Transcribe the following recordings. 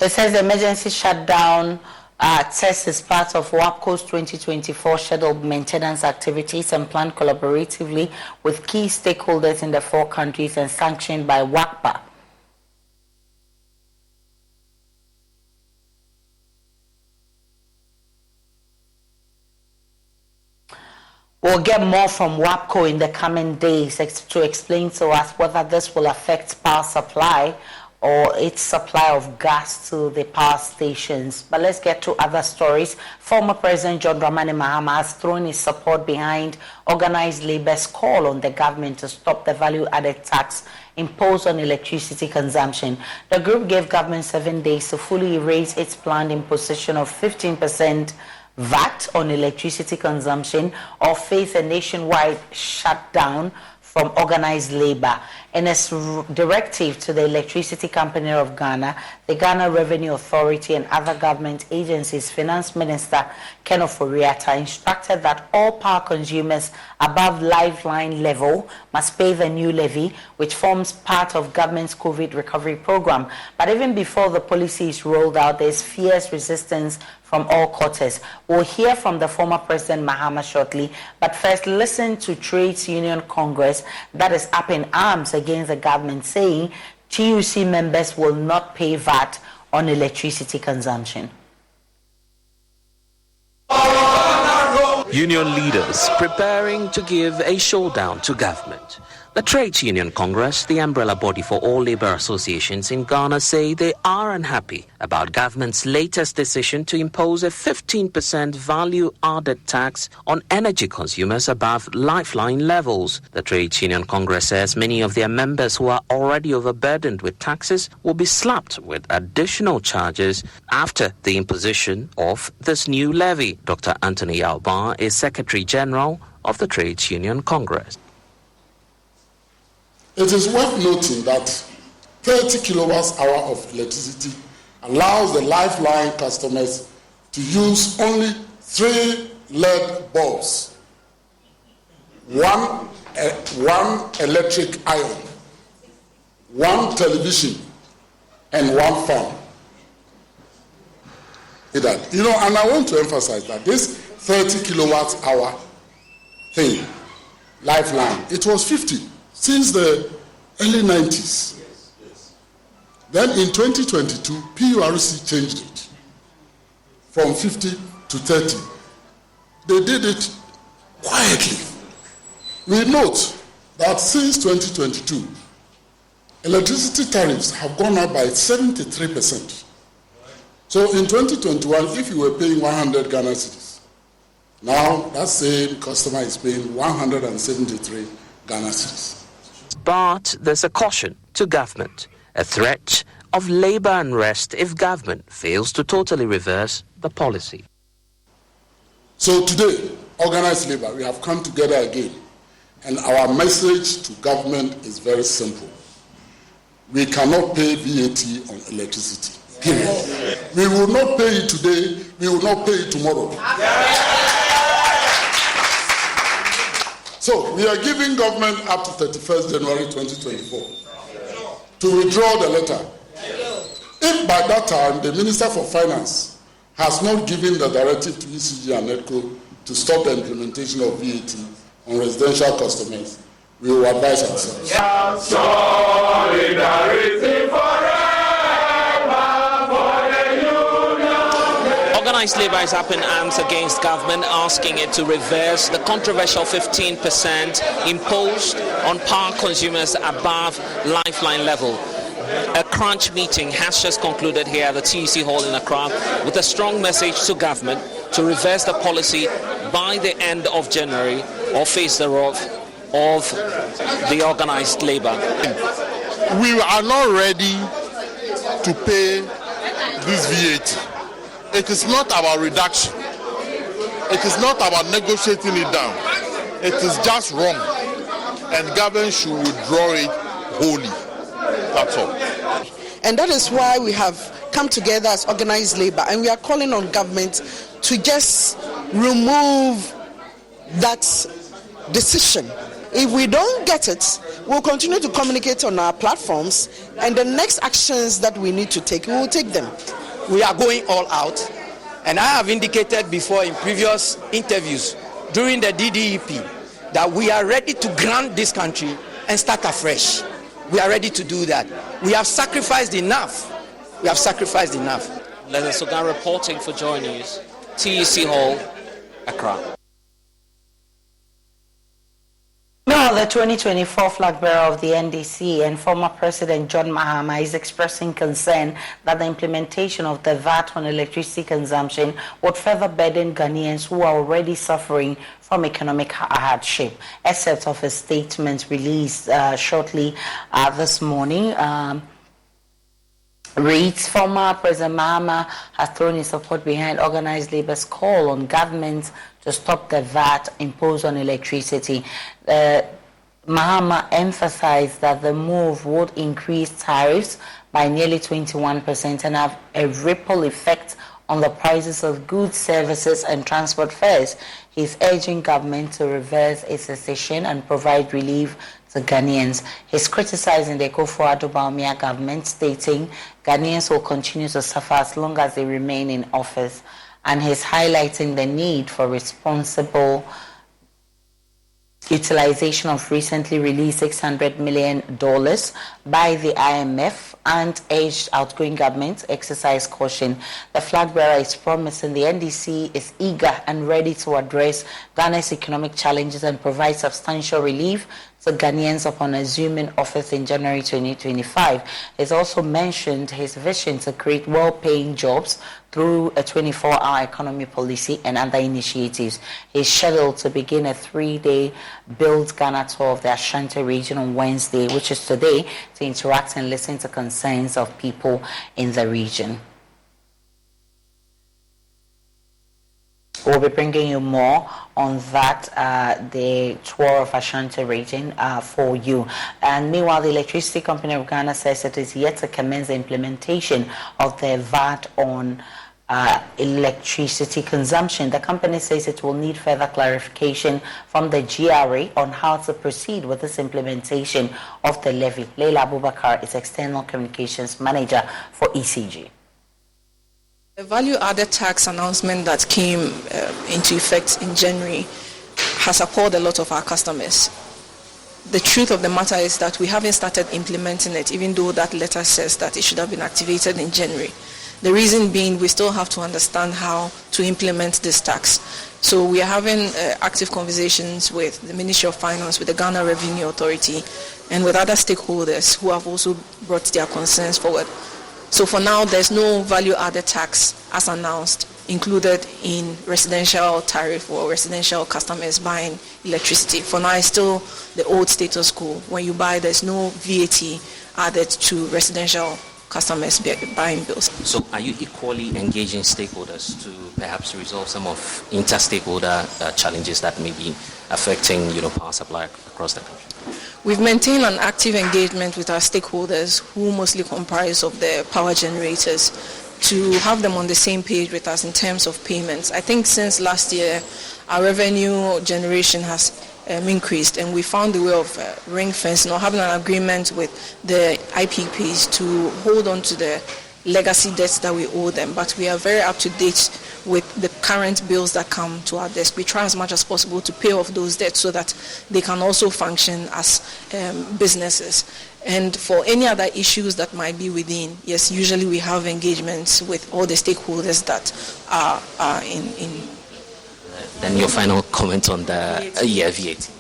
It says the emergency shutdown test is part of WAPCO's 2024 scheduled maintenance activities and planned collaboratively with key stakeholders in the 4 countries and sanctioned by WACPA. We'll get more from WAPCO in the coming days to explain to us whether this will affect power supply or its supply of gas to the power stations. But let's get to other stories. Former President John Dramani Mahama has thrown his support behind organized labor's call on the government to stop the value-added tax imposed on electricity consumption. The group gave government 7 days to fully erase its planned imposition of 15% VAT on electricity consumption or face a nationwide shutdown from organized labor. In its directive to the Electricity Company of Ghana, the Ghana Revenue Authority and other government agencies, Finance Minister Ken Ofori-Atta instructed that all power consumers above lifeline level must pay the new levy, which forms part of government's COVID recovery program. But even before the policy is rolled out, there is fierce resistance from all quarters. We'll hear from the former President Mahama shortly, but first listen to Trades Union Congress that is up in arms against the government, saying TUC members will not pay VAT on electricity consumption. Union leaders preparing to give a showdown to government. The Trades Union Congress, the umbrella body for all labor associations in Ghana, say they are unhappy about government's latest decision to impose a 15% value-added tax on energy consumers above lifeline levels. The Trades Union Congress says many of their members who are already overburdened with taxes will be slapped with additional charges after the imposition of this new levy. Dr. Anthony Yalba is Secretary General of the Trades Union Congress. It is worth noting that 30 kilowatts hour of electricity allows the lifeline customers to use only 3 LED bulbs, one electric iron, 1 television, and 1 fan. And I want to emphasize that this 30 kilowatt hour thing, lifeline, it was 50 since the early 90s. Then in 2022, PURC changed it from 50 to 30. They did it quietly. We note that since 2022, electricity tariffs have gone up by 73%. So in 2021, if you were paying 100 Ghana cedis, now that same customer is paying 173 Ghana cedis. But there's a caution to government, a threat of labor unrest if government fails to totally reverse the policy. So today, organized labor, we have come together again, and our message to government is very simple. We cannot pay VAT on electricity. Period. We will not pay it today, we will not pay it tomorrow. So we are giving government up to 31st January 2024 to withdraw the letter. If by that time the Minister for Finance has not given the directive to ECG and NEDCO to stop the implementation of VAT on residential customers, we will advise ourselves. Solidarity forever for the union. Organized labor is up in arms against government, asking it to reverse the controversial 15% imposed on power consumers above lifeline level. A crunch meeting has just concluded here at the TUC Hall in Accra with a strong message to government to reverse the policy by the end of January or face thereof of the organized labor. We are not ready to pay this VAT. It is not about reduction. It is not about negotiating it down. It is just wrong. And government should withdraw it wholly. That's all. And that is why we have come together as organized labor, and we are calling on government to just remove that decision If we don't get it, we'll continue to communicate on our platforms, and the next actions that we need to take, we will take them. We are going all out, and I have indicated before in previous interviews during the DDEP that we are ready to grant this country and start afresh. We are ready to do that. We have sacrificed enough. Leonard Sogan reporting for Joy News, TEC Hall, Accra. Now, the 2024 flag bearer of the NDC and former President John Mahama is expressing concern that the implementation of the VAT on electricity consumption would further burden Ghanaians who are already suffering from economic hardship. Excerpts of a statement released shortly this morning reads, former President Mahama has thrown his support behind organized labor's call on government to stop the VAT imposed on electricity. Mahama emphasized that the move would increase tariffs by nearly 21% and have a ripple effect on the prices of goods, services, and transport fares. He's urging government to reverse its decision and provide relief to Ghanaians. He's criticizing the Akufo-Addo Bawumia government, stating Ghanaians will continue to suffer as long as they remain in office. And he's highlighting the need for responsible utilization of recently released $600 million by the IMF and urged outgoing government to exercise caution. The flag bearer is promising the NDC is eager and ready to address Ghana's economic challenges and provide substantial relief to Ghanaians upon assuming office in January 2025. He's also mentioned his vision to create well-paying jobs through a 24-hour economy policy and other initiatives. He's scheduled to begin a 3-day Build Ghana tour of the Ashanti region on Wednesday, which is today, to interact and listen to concerns of people in the region. We'll be bringing you more on that, the tour of Ashanti region for you. And meanwhile, the Electricity Company of Ghana says it is yet to commence the implementation of the VAT on electricity consumption. The company says it will need further clarification from the GRA on how to proceed with this implementation of the levy. Leila Abubakar is External Communications Manager for ECG. The value-added tax announcement that came into effect in January has appalled a lot of our customers. The truth of the matter is that we haven't started implementing it, even though that letter says that it should have been activated in January. The reason being, we still have to understand how to implement this tax. So we are having active conversations with the Ministry of Finance, with the Ghana Revenue Authority, and with other stakeholders who have also brought their concerns forward. So for now, there's no value-added tax as announced included in residential tariff or residential customers buying electricity. For now, it's still the old status quo. When you buy, there's no VAT added to residential customers buying bills. So are you equally engaging stakeholders to perhaps resolve some of inter-stakeholder challenges that may be affecting power supply across the country? We've maintained an active engagement with our stakeholders, who mostly comprise of the power generators, to have them on the same page with us in terms of payments. I think since last year, our revenue generation has increased, and we found a way of ring fencing or having an agreement with the IPPs to hold on to the legacy debts that we owe them. But we are very up to date with the current bills that come to our desk. We try as much as possible to pay off those debts so that they can also function as businesses. And for any other issues that might be within, yes, usually we have engagements with all the stakeholders that are in. Then your final comment on the VAT.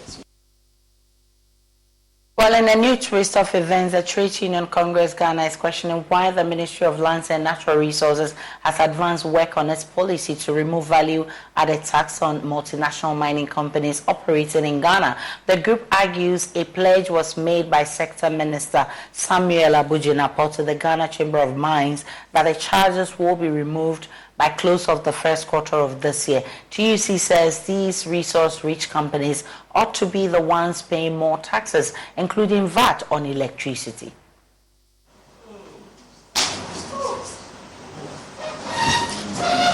Well, in a new twist of events, the Trade Union Congress Ghana is questioning why the Ministry of Lands and Natural Resources has advanced work on its policy to remove value-added tax on multinational mining companies operating in Ghana. The group argues a pledge was made by Sector Minister Samuel Abujinapo to the Ghana Chamber of Mines that the charges will be removed by close of the first quarter of this year. TUC says these resource-rich companies ought to be the ones paying more taxes, including VAT on electricity.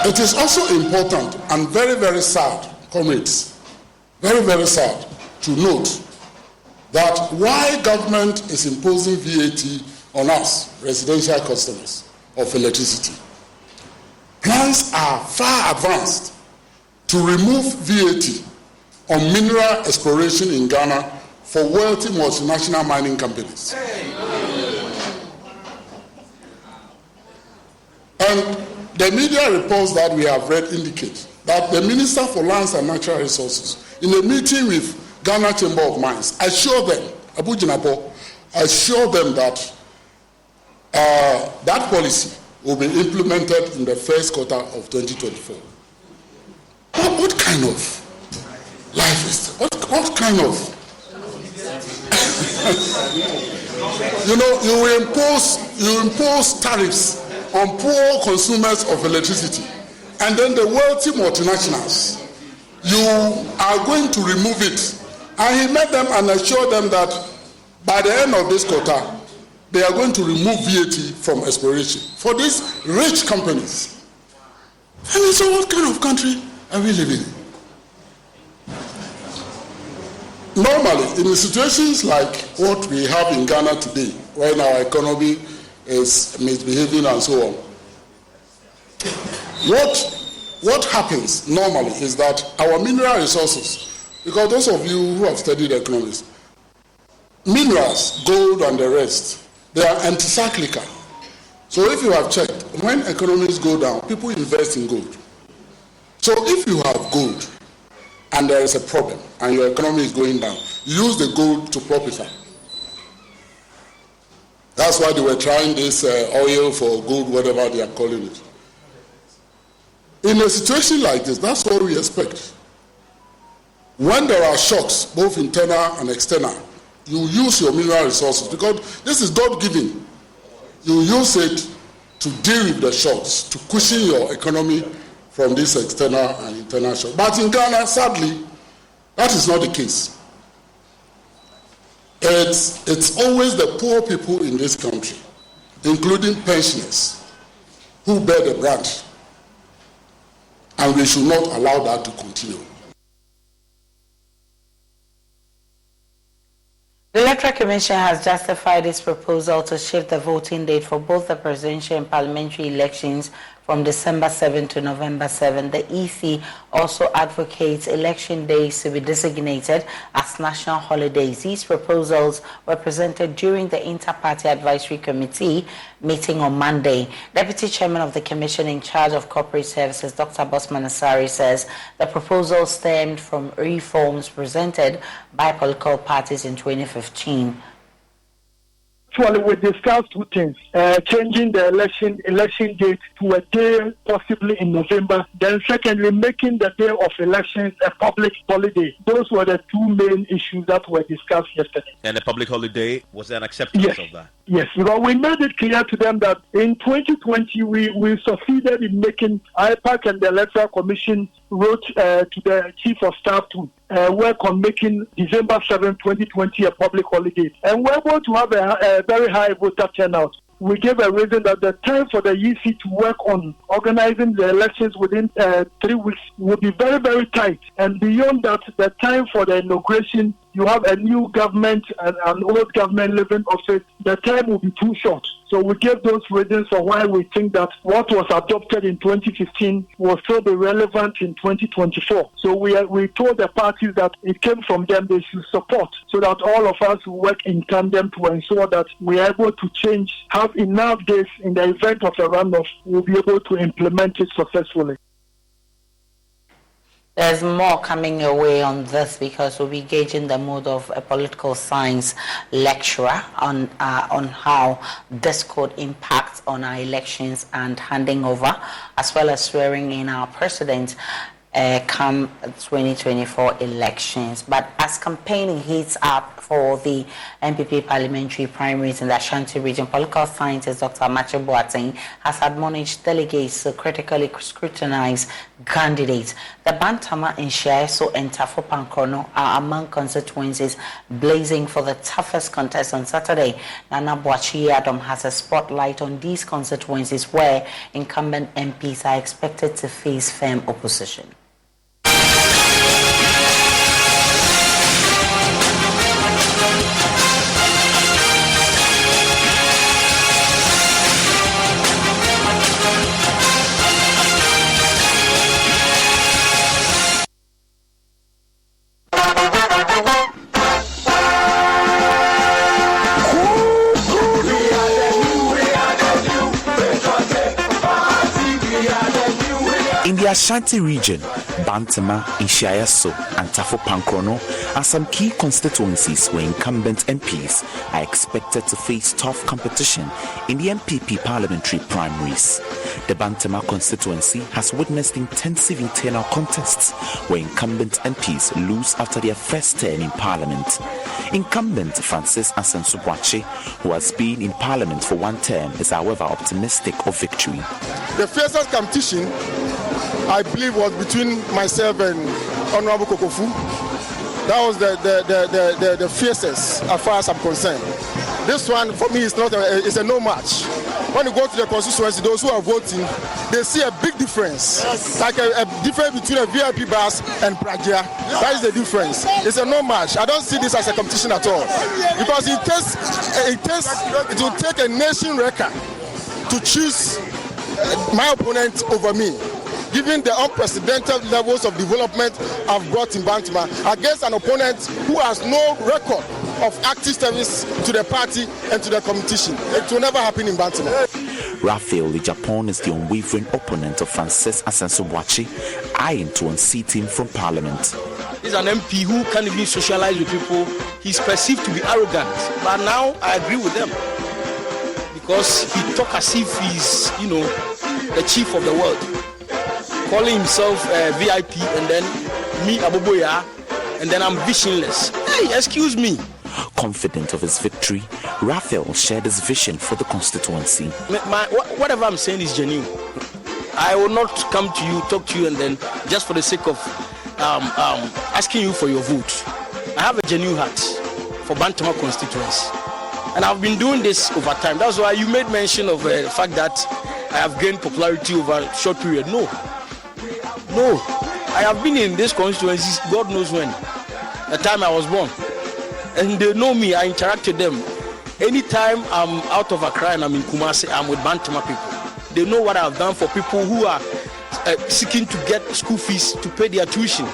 It is also important and very, very sad, comrades, very, very sad to note that why government is imposing VAT on us, residential customers of electricity. Plans are far advanced to remove VAT on mineral exploration in Ghana for wealthy multinational mining companies. And the media reports that we have read indicate that the Minister for Lands and Natural Resources, in a meeting with Ghana Chamber of Mines, assured them, Abu Jinabo, assured them that that policy will be implemented in the first quarter of 2024. What kind of life is this? What kind of you impose tariffs on poor consumers of electricity, and then the wealthy multinationals, you are going to remove it. And he met them and assured them that by the end of this quarter, they are going to remove VAT from exploration for these rich companies. And so what kind of country are we living in? Normally, in situations like what we have in Ghana today, when our economy is misbehaving and so on, what happens normally is that our mineral resources, because those of you who have studied economics, minerals, gold and the rest, they are anti-cyclical. So if you have checked, when economies go down, people invest in gold. So if you have gold and there is a problem and your economy is going down, use the gold to prop it up. That's why they were trying this oil for gold, whatever they are calling it. In a situation like this, that's what we expect. When there are shocks, both internal and external, you use your mineral resources because this is God-given. You use it to deal with the shocks, to cushion your economy from this external and internal shock. But in Ghana, sadly, that is not the case. It's always the poor people in this country, including pensioners, who bear the brunt. And we should not allow that to continue. The Electoral Commission has justified its proposal to shift the voting date for both the presidential and parliamentary elections from December 7 to November 7. The EC also advocates election days to be designated as national holidays. These proposals were presented during the Inter-Party Advisory Committee meeting on Monday. Deputy Chairman of the Commission in charge of Corporate Services, Dr. Bosman Asari, says the proposal stemmed from reforms presented by political parties in 2015. Actually, we discussed two things: changing the election date to a day possibly in November. Then, secondly, making the day of elections a public holiday. Those were the two main issues that were discussed yesterday. And the public holiday, was there an acceptance of that? Yes, because we made it clear to them that in 2020 we succeeded in making IPAC, and the Electoral Commission wrote to the Chief of Staff to work on making December 7, 2020 a public holiday. And we're able to have a very high voter turnout. We gave a reason that the time for the EC to work on organizing the elections within 3 weeks will be very, very tight. And beyond that, the time for the inauguration, you have a new government and an old government living office, the time will be too short. So we gave those reasons for why we think that what was adopted in 2015 will still be relevant in 2024. So we told the parties that it came from them, they should support, so that all of us work in tandem to ensure that we are able to change, have enough days in the event of a runoff, we'll be able to implement it successfully. There's more coming your way on this because we'll be gauging the mood of a political science lecturer on how this could impact on our elections and handing over, as well as swearing in our president come 2024 elections. But as campaigning heats up for the MPP parliamentary primaries in the Ashanti region, political scientist Dr. Amache Boateng has admonished delegates to critically scrutinize candidates. The Bantama and Shiaso and Tafo Pankrono are among constituencies blazing for the toughest contest on Saturday. Nana Boachi Adam has a spotlight on these constituencies where incumbent MPs are expected to face firm opposition. the Ashanti region, Bantama, Ishiayaso, and Tafo Pankrono are some key constituencies where incumbent MPs are expected to face tough competition in the MPP parliamentary primaries. The Bantama constituency has witnessed intensive internal contests where incumbent MPs lose after their first term in parliament. Incumbent Francis Asensubuachi, who has been in parliament for one term, is however optimistic of victory. The fiercest competition, I believe, was between myself and Honorable Kokofu. That was the fiercest as far as I'm concerned. This one for me is not it's a no match. When you go to the constituency, those who are voting, they see a big difference. Yes. Like a difference between a VIP bus and Pragia. That is the difference. It's a no match. I don't see this as a competition at all. Because it will take a nation record to choose my opponent over me, given the unprecedented levels of development I've brought in Bantama against an opponent who has no record of active service to the party and to the competition. It will never happen in Bantama. Raphael Japan is the unwavering opponent of Francis Asensubuachi, eyeing to unseat him from parliament. He's an MP who can't even socialize with people. He's perceived to be arrogant, but now I agree with them because he talks as if he's, the chief of the world, calling himself VIP, and then me Aboboya, and then I'm visionless. Hey, excuse me. Confident of his victory, Raphael shared his vision for the constituency. Whatever I'm saying is genuine. I will not come to you, talk to you, and then just for the sake of asking you for your vote. I have a genuine heart for Bantama constituency, and I've been doing this over time. That's why you made mention of the fact that I have gained popularity over a short period. No, I have been in this constituency God knows when, the time I was born, and they know me. I interact with them. Anytime I'm out of Accra and I'm in Kumasi, I'm with Bantama people. They know what I've done for people who are seeking to get school fees to pay their tuition,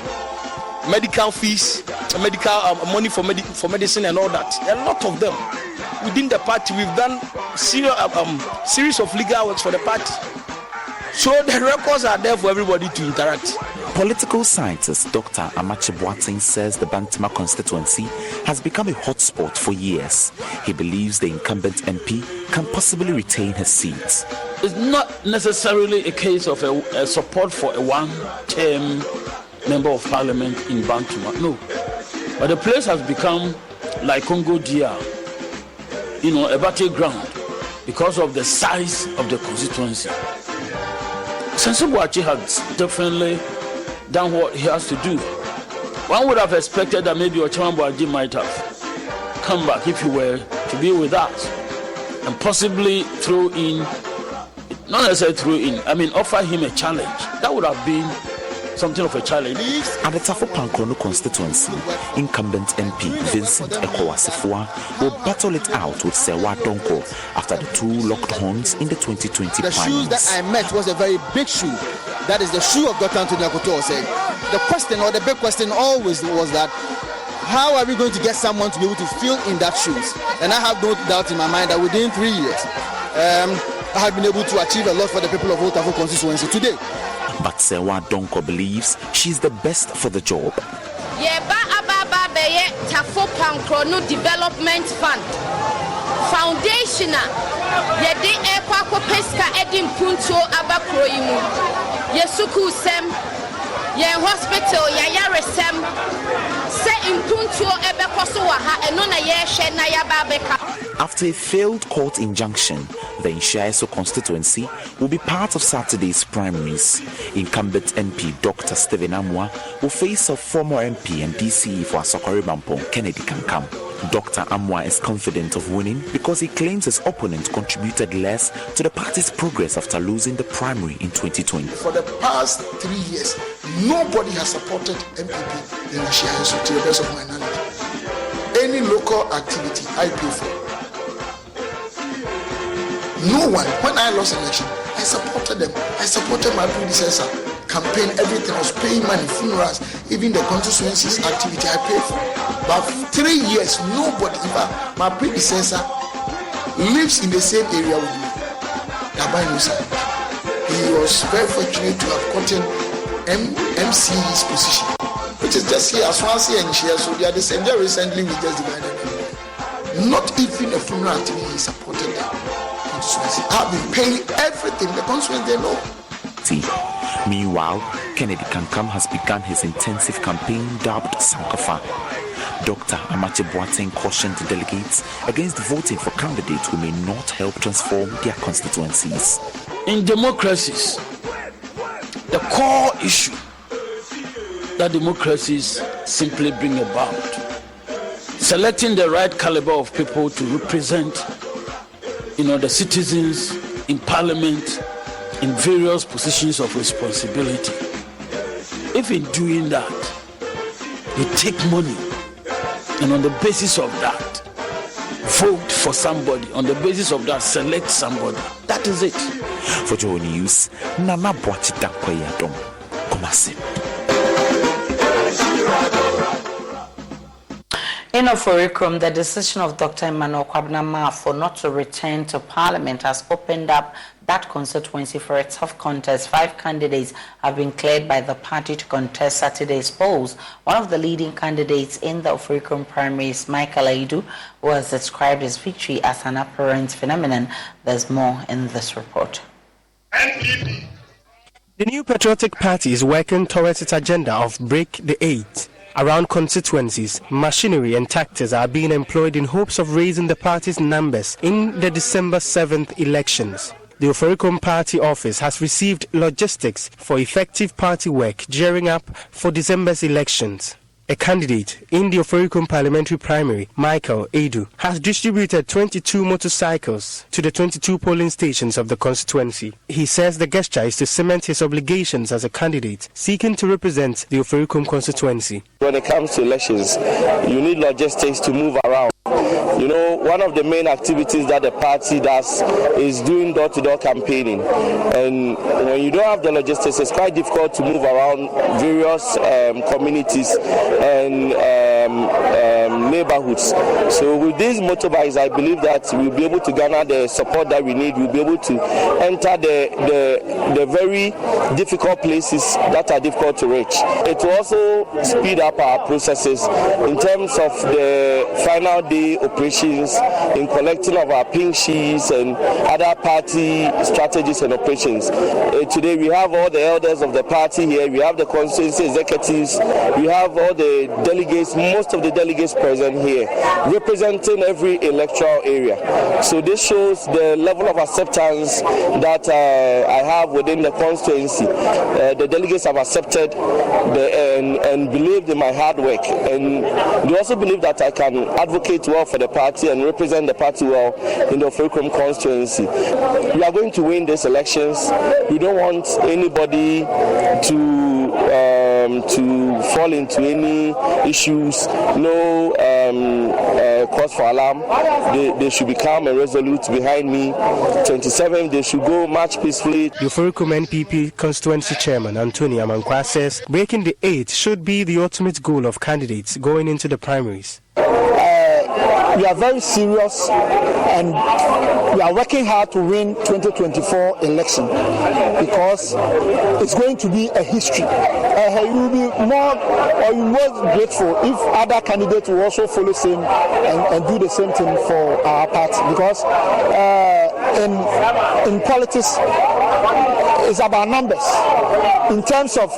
medical fees, medical money for medicine and all that. A lot of them within the party. We've done series of legal works for the party. So the records are there for everybody to interact. Political scientist Dr. Amache Boateng says the Bantama constituency has become a hotspot for years. He believes the incumbent MP can possibly retain his seat. It's not necessarily a case of a support for a one-term member of parliament in Bantama, no. But the place has become like Congo DR, a battleground because of the size of the constituency. Asensubuachi has definitely done what he has to do. One would have expected that maybe Ochaman Boaji might have come back if he were to be with us and possibly offer him a challenge. That would have been something of a challenge. At the Tafo Pankrono constituency, incumbent MP Vincent Ekowasifua will battle it out with Sewa Donko after the two locked horns in the 2020 The shoes that I met was a very big shoe. That is the shoe of Dr. Anthony Akoto said. The question, or the big question always was that, how are we going to get someone to be able to fill in that shoes? And I have no doubt in my mind that within 3 years, I have been able to achieve a lot for the people of Otavo constituency today. But Sewa Donko believes she's the best for the job. Tafo Pankrono Development Fund Foundation yede ekwako peska edim punto abakroyimu yesuku sem ye hospital ya yaresem se impunto ebekoso wa ha eno na ye hwe na ya babeka. After a failed court injunction, the Ishiayaso constituency will be part of Saturday's primaries. Incumbent MP Dr. Stephen Amwa will face a former MP and DCE for Asokore Bampong, Kennedy Kankam. Dr. Amwa is confident of winning because he claims his opponent contributed less to the party's progress after losing the primary in 2020. For the past 3 years, nobody has supported MPP in Ishiayaso to the best of my knowledge. Any local activity I pay for. No one. When I lost election, I supported them. I supported my predecessor. Campaign, everything. I was paying money, funerals, even the constituency's activity I paid for. But for 3 years, nobody, even my predecessor, lives in the same area with me. he was very fortunate to have gotten MC's position, which is just here, Swansea and Shea, so they are the same. Just recently, we just divided them. Not even a funeral activity he supported them. I've been paying everything, the constituency they know. Meanwhile, Kennedy Kankam has begun his intensive campaign dubbed Sankofa. Dr. Amache Boateng cautioned the delegates against voting for candidates who may not help transform their constituencies. In democracies, the core issue that democracies simply bring about, selecting the right caliber of people to represent, the citizens in parliament, in various positions of responsibility. If in doing that, you take money, and on the basis of that, vote for somebody, on the basis of that, select somebody. That is it. For JoyNews, Nana Boachita Kwayadom, Kumasi. In Oforikrom, the decision of Dr. Emmanuel Kwabena for not to return to Parliament has opened up that constituency for a tough contest. 5 candidates have been cleared by the party to contest Saturday's polls. One of the leading candidates in the Oforikrom primaries, Michael Aidu, who has described his victory as an apparent phenomenon. There's more in this report. The New Patriotic Party is working towards its agenda of Break the 8. Around constituencies, machinery and tactics are being employed in hopes of raising the party's numbers in the December 7th elections. The Oforikrom Party office has received logistics for effective party work gearing up for December's elections. A candidate in the Oforikrom parliamentary primary, Michael Aidu, has distributed 22 motorcycles to the 22 polling stations of the constituency. He says the gesture is to cement his obligations as a candidate seeking to represent the Oforikrom constituency. When it comes to elections, you need logistics to move around. One of the main activities that the party does is doing door-to-door campaigning. And when you don't have the logistics, it's quite difficult to move around various communities and neighborhoods. So with these motorbikes, I believe that we'll be able to garner the support that we need. We'll be able to enter the very difficult places that are difficult to reach. It will also speed up our processes in terms of the final day operations, in collecting of our pink sheets and other party strategies and operations. Today we have all the elders of the party here, we have the constituency executives, we have all the delegates, most of the delegates present here, representing every electoral area. So this shows the level of acceptance that I have within the constituency. The delegates have accepted and believed in my hard work, and they also believe that I can advocate well for the party and represent the party well in the Oforikrom constituency. We are going to win these elections. We don't want anybody to fall into any issues. No cause for alarm. They should be calm and resolute behind me. 27, they should go march peacefully. The Oforikrom NPP constituency chairman Anthony Amankwa says breaking the 8 should be the ultimate goal of candidates going into the primaries. We are very serious and we are working hard to win 2024 election because it's going to be a history. You will be more grateful if other candidates will also follow same and do the same thing for our party, because in politics it's about numbers in terms of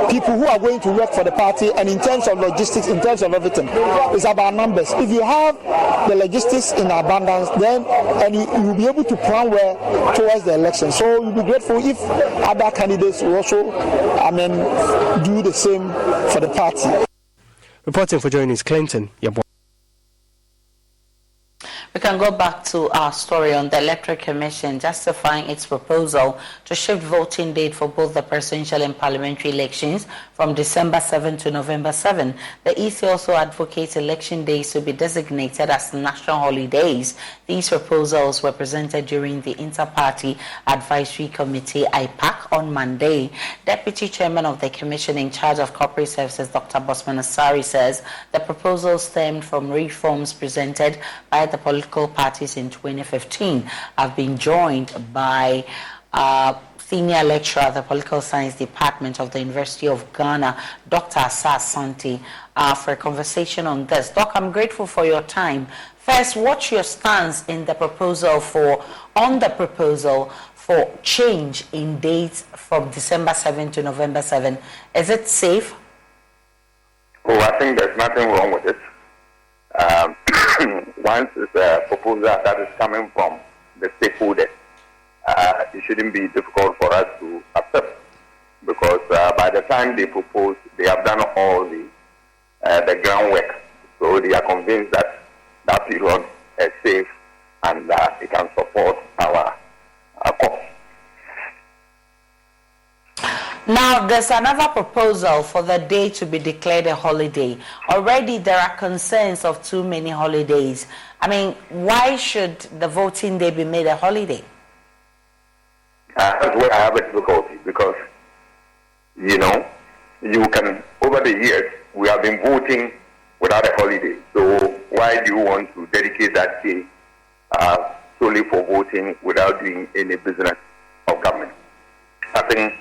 people who are going to work for the party, and in terms of logistics, in terms of everything, it's about numbers. If you have the logistics in abundance, then you will be able to plan well towards the election. So you'll be grateful if other candidates will also do the same for the party. Reporting for JoyNews, Clinton. We can go back to our story on the Electoral Commission justifying its proposal to shift voting date for both the presidential and parliamentary elections from December 7 to November 7. The EC also advocates election days to be designated as national holidays. These proposals were presented during the Inter-Party Advisory Committee, IPAC, on Monday. Deputy Chairman of the Commission in charge of Corporate Services, Dr. Bosman Asari, says the proposals stemmed from reforms presented by the political parties in 2015 have been joined by senior lecturer at the Political Science Department of the University of Ghana, Dr. Asa Asante, for a conversation on this. Doc, I'm grateful for your time. First, what's your stance on the proposal for change in dates from December 7 to November 7? Is it safe? Oh, I think there's nothing wrong with it. Once it's a proposal that is coming from the stakeholders, it shouldn't be difficult for us to accept, because by the time they propose, they have done all the groundwork. So they are convinced that that period is safe and it can support our cause. Now, there's another proposal for the day to be declared a holiday. Already there are concerns of too many holidays. I mean, why should the voting day be made a holiday? That's where I have a difficulty, because, you can, over the years, we have been voting without a holiday. So why do you want to dedicate that day solely for voting without doing any business of government? I think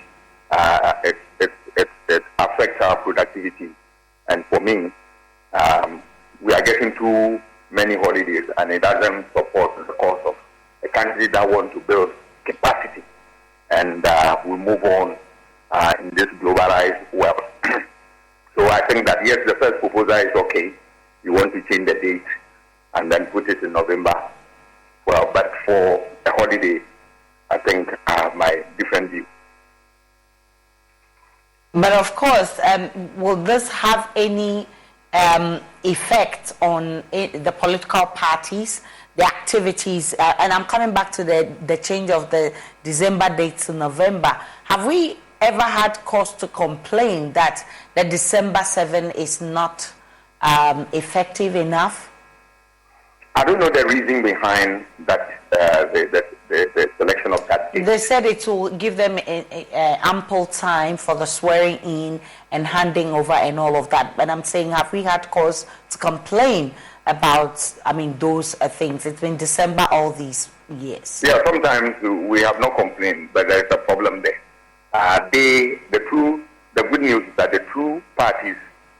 it affects our productivity. And for me, we are getting too many holidays, and it doesn't support the cause of a country that wants to build capacity. And we move on in this globalized world. So I think that, yes, the first proposal is okay. You want to change the date and then put it in November. Well, but for a holiday, I think I have my different view. But of course, will this have any effect on the political parties, the activities? And I'm coming back to the change of the December date to November. Have we ever had cause to complain that the December 7 is not effective enough? I don't know the reason behind that, the selection of that date. They said it will give them ample time for the swearing in and handing over and all of that. But I'm saying, have we had cause to complain about, those things? It's been December all these years. Yeah, sometimes we have no complaint, but there's a problem there. The good news is that the true parties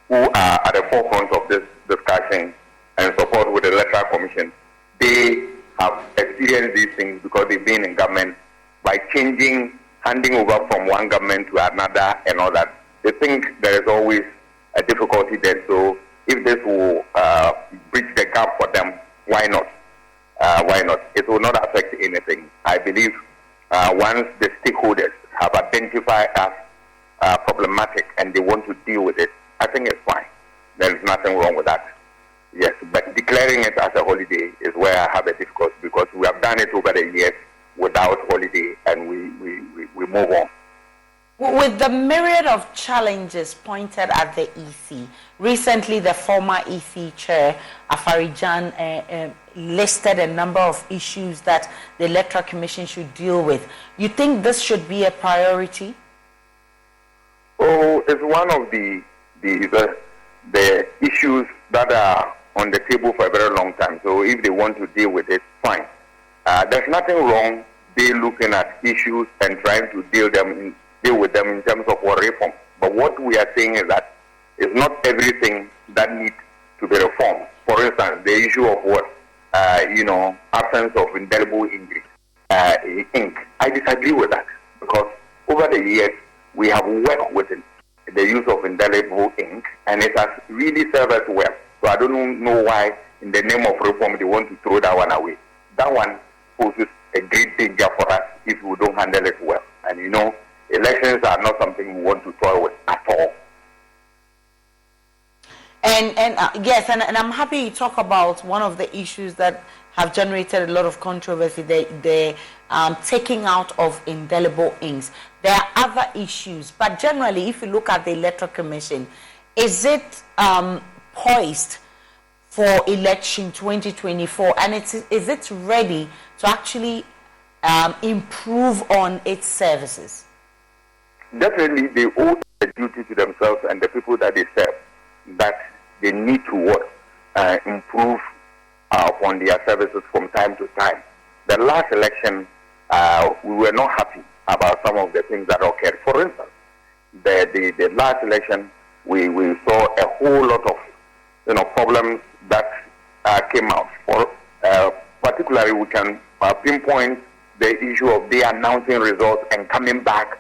who are at the forefront of this discussion and support with the electoral commission, they have experienced these things because they've been in government by handing over from one government to another and all that. They think there is always a difficulty there. So if this will bridge the gap for them, why not? Why not? It will not affect anything. I believe once the stakeholders have identified as problematic and they want to deal with it, I think it's fine. There is nothing wrong with that. Yes, but declaring it as a holiday is where I have a difficulty, because we have done it over the years without holiday, and we move on. With the myriad of challenges pointed at the EC, recently the former EC chair, Afarijan, listed a number of issues that the Electoral Commission should deal with. You think this should be a priority? Oh, it's one of the issues that are on the table for a very long time. So if they want to deal with it, fine. There's nothing wrong they looking at issues and trying to deal with them in terms of what reform. But what we are saying is that it's not everything that needs to be reformed. For instance, the issue of absence of indelible ink. I disagree with that, because over the years we have worked with the use of indelible ink, and it has really served us well. So I don't know why, in the name of reform, they want to throw that one away. That one poses a great danger for us if we don't handle it well. And elections are not something we want to toy with at all. And yes, and I'm happy you talk about one of the issues that have generated a lot of controversy, the taking out of indelible inks. There are other issues, but generally, if you look at the Electoral Commission, is it poised for election 2024, and is it ready to actually improve on its services? Definitely, they owe a duty to themselves and the people that they serve, that they need to improve on their services from time to time. The last election, we were not happy about some of the things that occurred. For instance, the last election, we saw a whole lot of problems that came out. Particularly, we can pinpoint the issue of they announcing results and coming back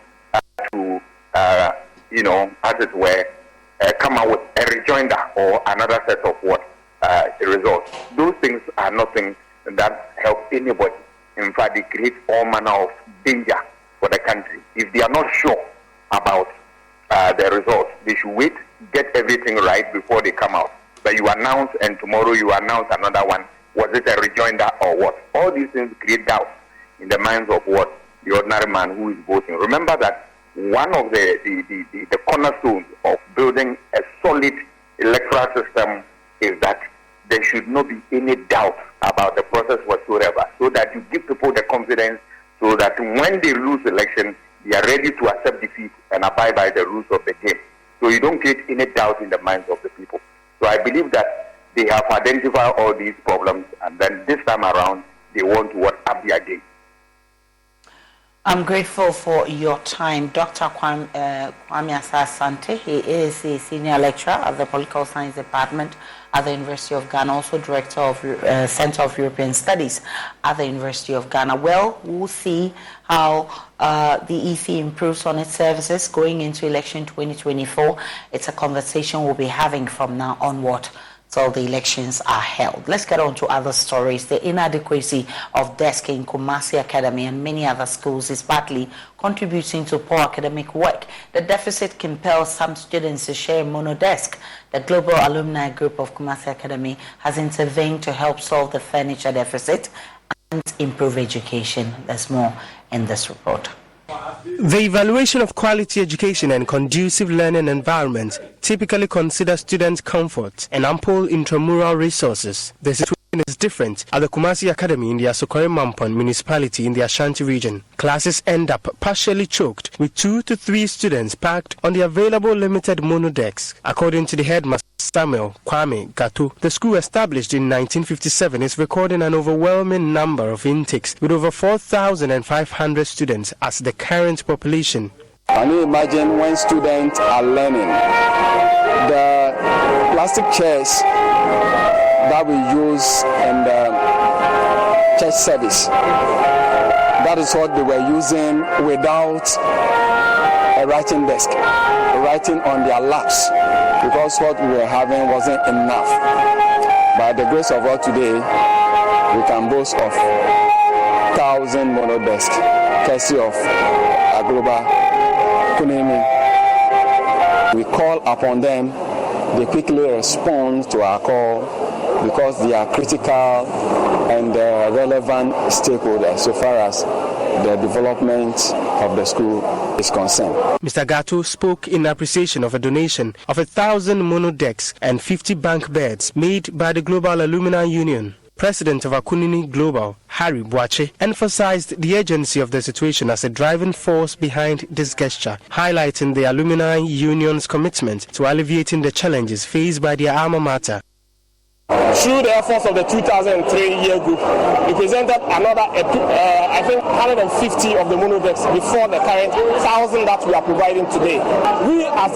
to, as it were, come out with a rejoinder or another set of results. Those things are nothing that help anybody. In fact, they create all manner of danger for the country. If they are not sure about the results, they should wait, get everything right before they come out. But you announce and tomorrow you announce another one. Was it a rejoinder or what? All these things create doubt in the minds of the ordinary man who is voting. Remember that one of the cornerstones of building a solid electoral system is that there should not be any doubt about the process whatsoever, so that you give people the confidence so that when they lose election, they are ready to accept defeat and abide by the rules of the game. So you don't create any doubt in the minds of the people. So I believe that they have identified all these problems, and then this time around, they want to up their game. I'm grateful for your time. Dr. Kwame Asante, he is a senior lecturer at the Political Science Department at the University of Ghana, also director of Center of European Studies at the University of Ghana. Well, we'll see how the EC improves on its services going into election 2024. It's a conversation we'll be having from now onward till the elections are held. Let's get on to other stories. The inadequacy of desk in Kumasi Academy and many other schools is partly contributing to poor academic work. The deficit compels some students to share a monodesk. The Global Alumni Group of Kumasi Academy has intervened to help solve the furniture deficit and improve education. There's more in this report. The evaluation of quality education and conducive learning environments typically consider student comfort and ample intramural resources. The situation is different at the Kumasi Academy in the Asokore Mampon municipality in the Ashanti region. Classes end up partially choked with 2 to 3 students packed on the available limited monodecks. According to the headmaster Samuel Kwame Gatu, the school established in 1957 is recording an overwhelming number of intakes with over 4,500 students as the current population. Can you imagine when students are learning? The plastic chairs that we use in the church service, that is what they were using without a writing desk, writing on their laps, because what we were having wasn't enough. By the grace of God today, we can boast of 1,000 monodesks, courtesy of Agloba Kunimi. We call upon them, they quickly respond to our call because they are critical and relevant stakeholders so far as the development of the school is concerned. Mr. Gato spoke in appreciation of a donation of 1,000 monodecks and 50 bank beds made by the Global Alumni Union. President of Akunini Global, Harry Boache, emphasized the urgency of the situation as a driving force behind this gesture, highlighting the Alumni Union's commitment to alleviating the challenges faced by their alma mater. Through the efforts of the 2003 year group, we presented another, I think, 150 of the monodecks before the current 1,000 that we are providing today. We as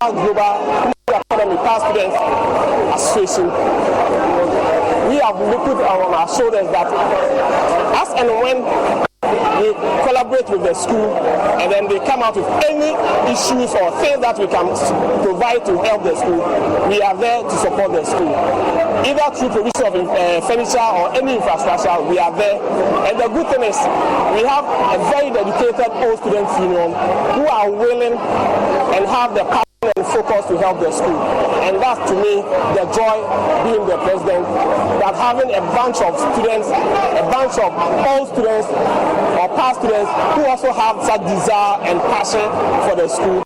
Global Academy Past Students Association, we have put on our shoulders that as and when we collaborate with the school and then they come out with any issues or things that we can provide to help the school, we are there to support the school. Either through provision of furniture or any infrastructure, we are there. And the good thing is, we have a very dedicated old students union who are willing and have the passion and focus to help the school. And that's, to me, the joy being the president, that having a bunch of students, a bunch of old students or past students who also have such desire and passion for the school.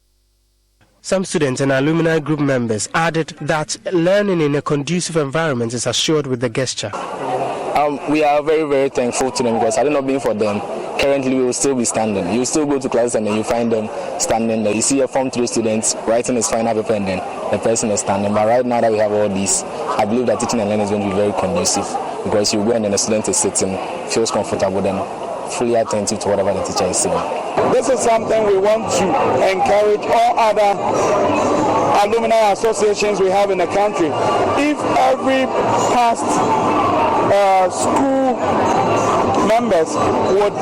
Some students and alumni group members added that learning in a conducive environment is assured with the gesture. We are very, very thankful to them because had it not been for them, currently we will still be standing. You still go to class and then you find them standing there. You see a Form 3 student writing his final paper and then the person is standing. But right now that we have all these, I believe that teaching and learning is going to be very conducive because you go and then the student is sitting, feels comfortable, then fully attentive to whatever the teacher is saying. This is something we want to encourage all other alumni associations we have in the country. If every past school members would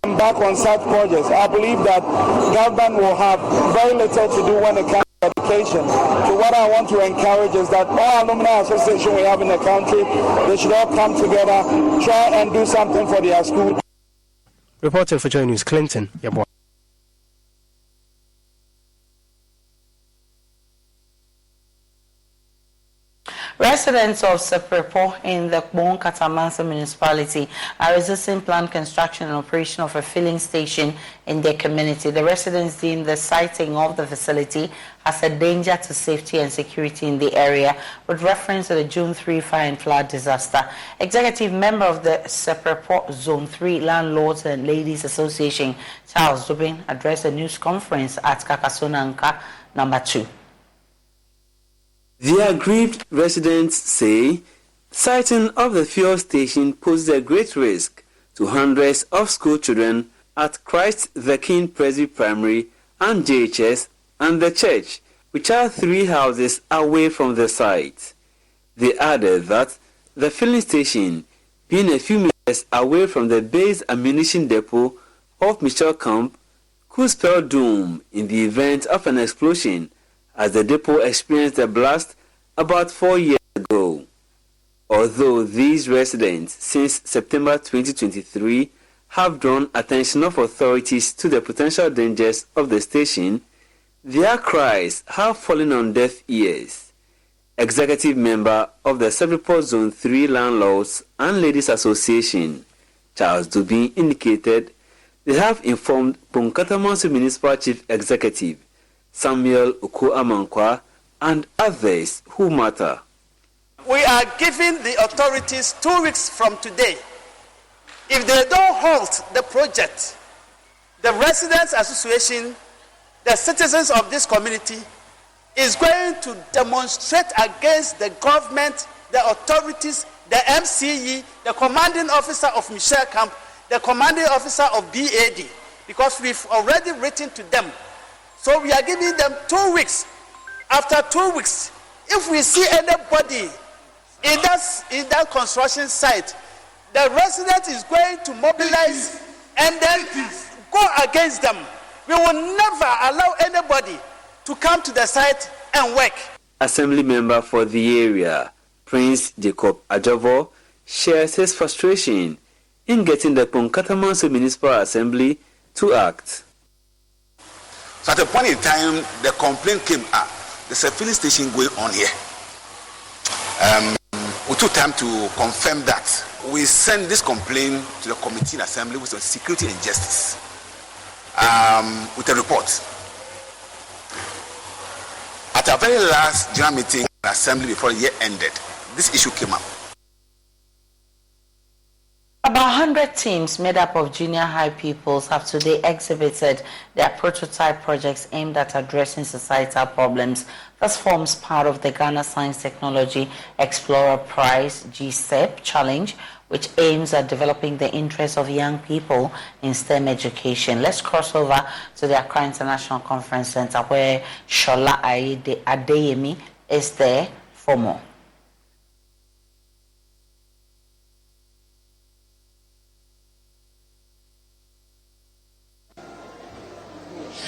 embark on such projects, I believe that government will have very little to do when it comes to education. So what I want to encourage is that all alumni associations we have in the country, they should all come together, try and do something for their school. Reporting for JoyNews, Clinton. Yeah, boy. Residents of Seprepo in the Bon Katamansa municipality are resisting planned construction and operation of a filling station in their community. The residents deem the siting of the facility as a danger to safety and security in the area, with reference to the June 3 fire and flood disaster. Executive member of the Seprepo Zone 3 Landlords and Ladies Association, Charles Dubin, addressed a news conference at Kakasonanka number 2. The aggrieved residents say siting of the fuel station poses a great risk to hundreds of school children at Christ the King Presby Primary and JHS and the church, which are 3 houses away from the site. They added that the filling station, being a few meters away from the base ammunition depot of Michel Camp, could spell doom in the event of an explosion, as the depot experienced a blast about 4 years ago. Although these residents since September 2023 have drawn attention of authorities to the potential dangers of the station, their cries have fallen on deaf ears. Executive member of the Seprepo Zone 3 Landlords and Ladies Association, Charles Dubin, indicated they have informed Ponkatamansu Municipal Chief Executive Samuel Uko Amankwa and others who matter. We are giving the authorities 2 weeks from today. If they don't halt the project, the Residents Association, the citizens of this community, is going to demonstrate against the government, the authorities, the MCE, the commanding officer of Michel Camp, the commanding officer of BAD, because we've already written to them. So we are giving them 2 weeks. After 2 weeks, if we see anybody in that construction site, the resident is going to mobilize and then go against them. We will never allow anybody to come to the site and work. Assembly member for the area, Prince Jacob Ajavo, shares his frustration in getting the Ponkatamansu Municipal Assembly to act. So at a point in time, the complaint came up. There's a filling station going on here. We took time to confirm that. We sent this complaint to the committee in assembly with security and justice with a report. At our very last general meeting in assembly before the year ended, this issue came up. About 100 teams made up of junior high pupils have today exhibited their prototype projects aimed at addressing societal problems. This forms part of the Ghana Science Technology Explorer Prize GSEP Challenge, which aims at developing the interests of young people in STEM education. Let's cross over to the Accra International Conference Center, where Shola Adeyemi is there for more.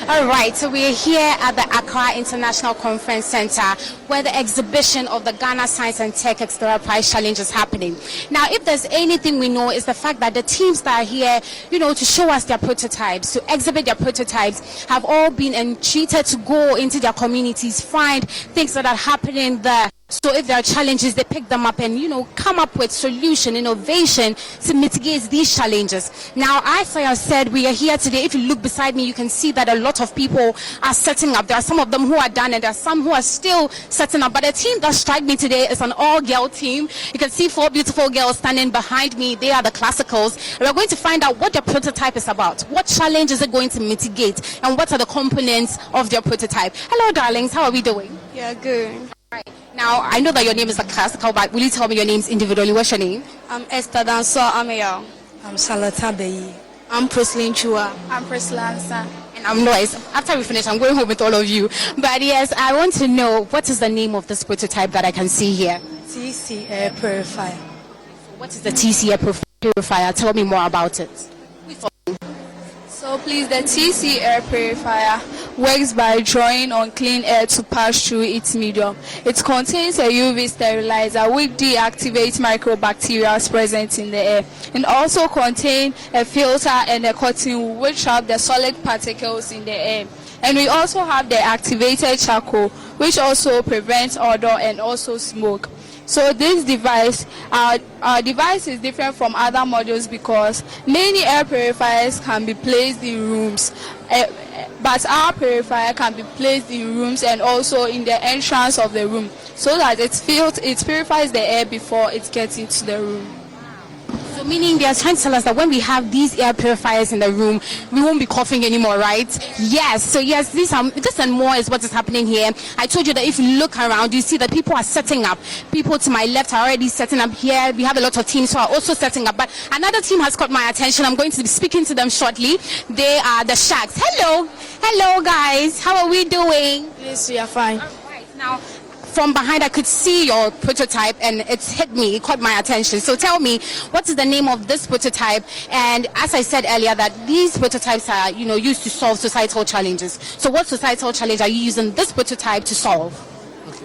All right, so we are here at the Accra International Conference Center, where the exhibition of the Ghana Science and Tech Explorer Prize Challenge is happening. Now, if there's anything we know, is the fact that the teams that are here, to show us their prototypes, to exhibit their prototypes, have all been entreated to go into their communities, find things that are happening there. So if there are challenges, they pick them up and, come up with solution, innovation to mitigate these challenges. Now, as I have said, we are here today. If you look beside me, you can see that a lot of people are setting up. There are some of them who are done and there are some who are still setting up. But the team that struck me today is an all-girl team. You can see 4 beautiful girls standing behind me. They are the classicals. And we're going to find out what their prototype is about. What challenge is it going to mitigate? And what are the components of their prototype? Hello, darlings. How are we doing? Yeah, good. Right. Now, I know that your name is a classical, but will you tell me your names individually? What's your name? I'm Esther Danso Ameya. I'm Salata Beyi. I'm Presley Chua. I'm Priscilla Ansa. And I'm Lois. After we finish, I'm going home with all of you. But yes, I want to know what is the name of this prototype that I can see here? TC Air Purifier. What is the TC Air Purifier? Tell me more about it. So please, the TC Air Purifier works by drawing on clean air to pass through its medium. It contains a UV sterilizer which deactivates microbacteria present in the air, and also contains a filter and a cotton wool which trap the solid particles in the air. And we also have the activated charcoal which also prevents odor and also smoke. So this device, our device is different from other models because many air purifiers can be placed in rooms, but our purifier can be placed in rooms and also in the entrance of the room, so that it purifies the air before it gets into the room. So meaning they are trying to tell us that when we have these air purifiers in the room, we won't be coughing anymore, right? Yes. So yes, this and more is what is happening here. I told you that if you look around, you see that people are setting up. People to my left are already setting up here. We have a lot of teams who are also setting up. But another team has caught my attention. I'm going to be speaking to them shortly. They are the Sharks. Hello. Hello, guys. How are we doing? Yes, we are fine. All right. Now, from behind, I could see your prototype and it's hit me, it caught my attention. So tell me, what is the name of this prototype? And as I said earlier, that these prototypes are, used to solve societal challenges. So what societal challenge are you using this prototype to solve? Okay.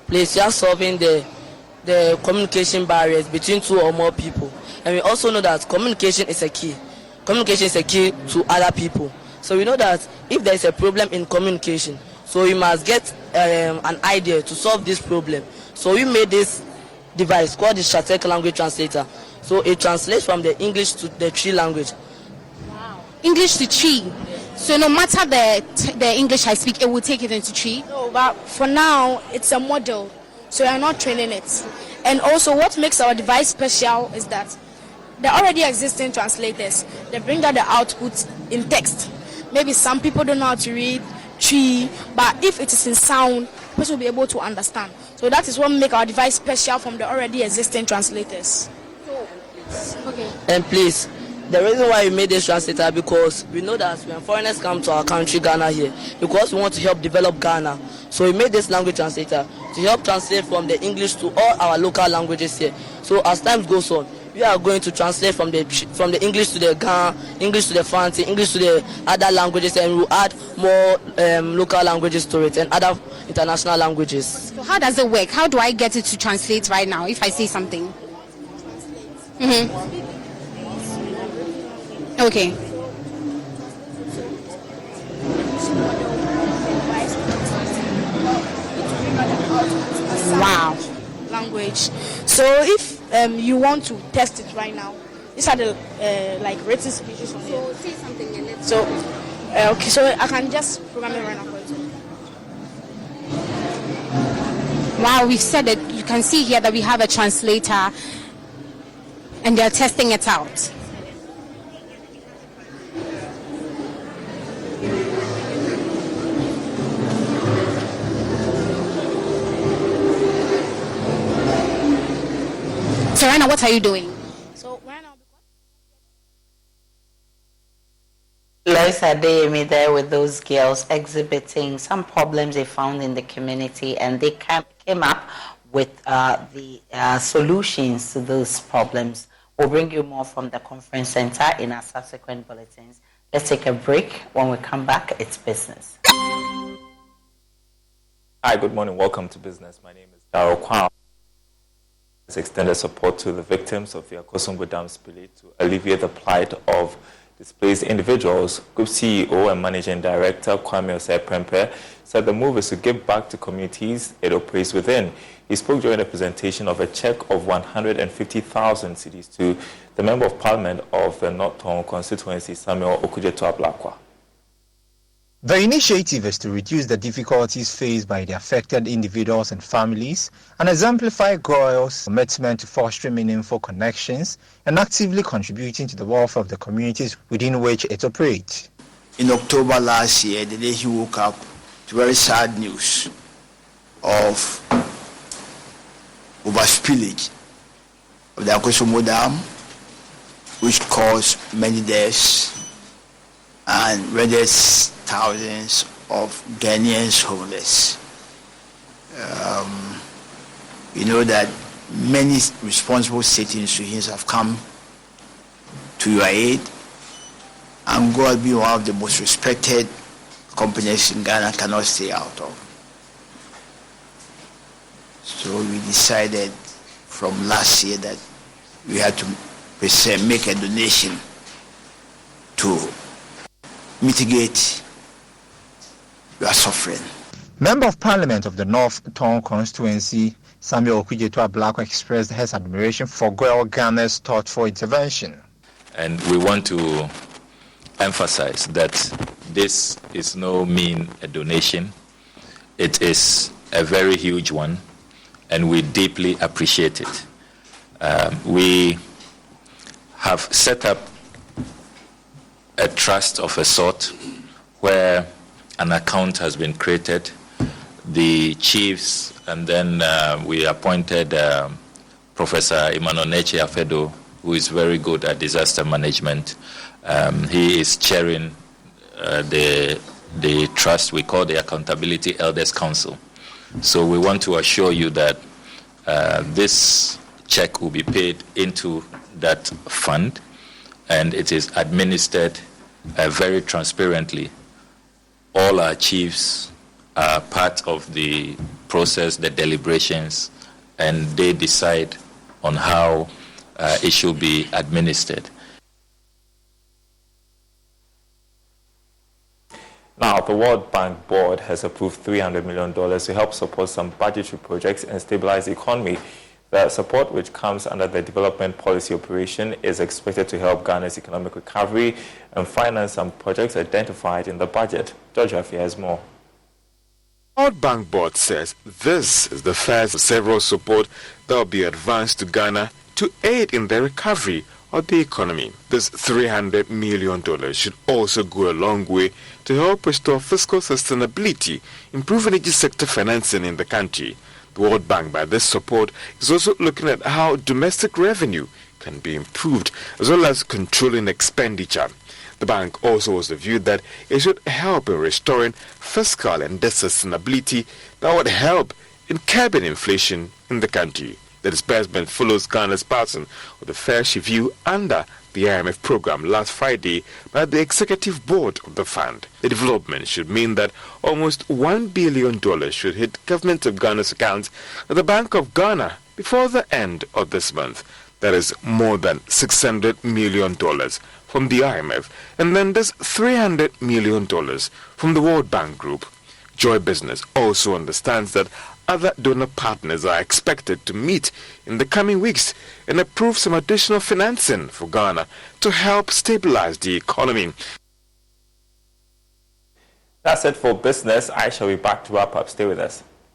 Please, just solving the communication barriers between two or more people. And we also know that communication is a key. Communication is a key to other people. So we know that if there is a problem in communication, so we must get an idea to solve this problem. So we made this device called the Shatek language translator. So it translates from the English to the Tree language. Wow. English to Tree. So no matter the English I speak, it will take it into Tree? No, but for now, it's a model. So we are not training it. And also what makes our device special is that the already existing translators, they bring out the output in text. Maybe some people don't know how to read tree, but if it is in sound, person will be able to understand. So that is what makes our device special from the already existing translators. Okay. And please, the reason why we made this translator because we know that when foreigners come to our country, Ghana here, because we want to help develop Ghana. So we made this language translator to help translate from the English to all our local languages here. So as time goes on, we are going to translate from the English to the Ghana, English to the Fancy, English to the other languages, and we'll add more local languages to it and other international languages. So how does it work? How do I get it to translate right now if I say something? Okay. Wow. Language. So if you want to test it right now, these are the written speeches on here. So say something and let's. So okay, so I can just program it right now for you. Wow, we've said it. You can see here that we have a translator, and they're testing it out. So right now, what are you doing? So right now, Lois Adeyemi there with those girls exhibiting some problems they found in the community, and they came up with the solutions to those problems. We'll bring you more from the conference center in our subsequent bulletins. Let's take a break. When we come back, it's business. Hi, good morning. Welcome to Business. My name is Darryl Kwao. Extended support to the victims of the Akosombo Dam spill to alleviate the plight of displaced individuals. Group CEO and Managing Director Kwame Osei-Prempeh said the move is to give back to communities it operates within. He spoke during the presentation of a check of 150,000 cedis to the Member of Parliament of the North Tongu constituency, Samuel Okudzeto-Ablakwa. The initiative is to reduce the difficulties faced by the affected individuals and families and exemplify GOIL's commitment to fostering meaningful connections and actively contributing to the welfare of the communities within which it operates. In October last year, the day he woke up to very sad news of overspillage of the Akosombo Dam which caused many deaths and renders thousands of Ghanaians homeless. You know that many responsible state institutions have come to your aid, and God, being one of the most respected companies in Ghana, cannot stay out of. So we decided from last year that we had to make a donation to mitigate your suffering. Member of Parliament of the North Tong constituency, Samuel Okudzeto Ablako, expressed his admiration for Goel Ghana's thoughtful intervention. And we want to emphasize that this is no mean a donation. It is a very huge one, and we deeply appreciate it. We have set up a trust of a sort where an account has been created. The chiefs, and then we appointed Professor Emmanuel Neche Afedo, who is very good at disaster management. He is chairing the trust we call the Accountability Elders Council. So we want to assure you that this check will be paid into that fund, and it is administered very transparently. All our chiefs are part of the process, the deliberations, and they decide on how it should be administered. Now, the World Bank Board has approved $300 million to help support some budgetary projects and stabilize the economy. The support, which comes under the Development Policy Operation, is expected to help Ghana's economic recovery and finance some projects identified in the budget. George Afi has more. The World Bank Board says this is the first of several support that will be advanced to Ghana to aid in the recovery of the economy. This $300 million should also go a long way to help restore fiscal sustainability, improve energy sector financing in the country. The World Bank, by this support, is also looking at how domestic revenue can be improved, as well as controlling expenditure. The bank also was the view that it should help in restoring fiscal and debt sustainability that would help in curbing inflation in the country. The disbursement follows Ghana's passing of the first review under the IMF program last Friday by the executive board of the fund. The development should mean that almost $1 billion should hit government of Ghana's accounts at the Bank of Ghana before the end of this month. That is more than $600 million from the IMF, and then there's $300 million from the World Bank Group. Joy Business also understands that other donor partners are expected to meet in the coming weeks and approve some additional financing for Ghana to help stabilize the economy. That's it for business. I shall be back to wrap up. Stay with us.